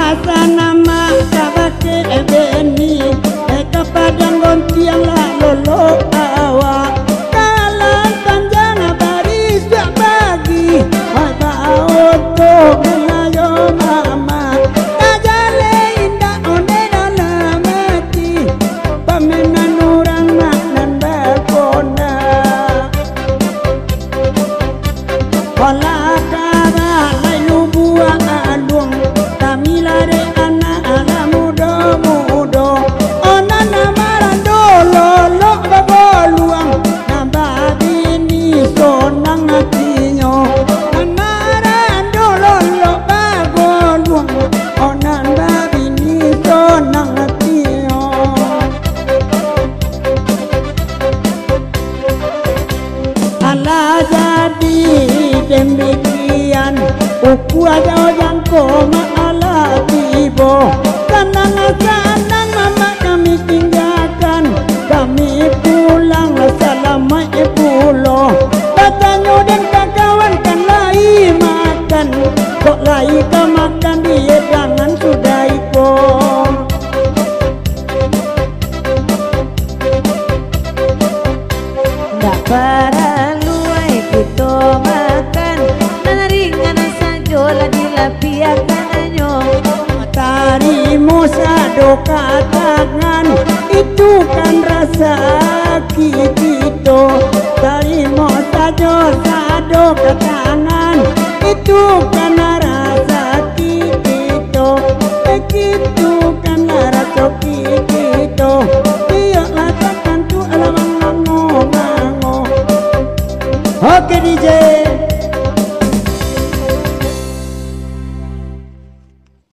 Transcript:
rasa nama kabake beni kepadang gontiang lah lolo awak kalan panjang baris tak bagi mata auto menayo mama kajale indah onde dalam hati pamenan orang nan berkona wala kara layu buang alung kami lari anak anak muda muda ona nama rando lolo baboluang nambah bini sonang hatinya nama rando lolo baboluang ona nambah bini sonang hatinya ala jadi demikian uku aja yang koma ala tibo sanang sanang mama kami tinggalkan kami pulang selama pulau batanya dan kawan kan lai makan kok lai ka makan dia jangan sudah ikut ndak perlu kita makan ringan saja lah dilapiakannya tarimo sado katakan itu kan rasa kita tarimo saja sado katakan itu kan rasa kita begitu kan rasa kita dia katakan tu alamang mango oke DJ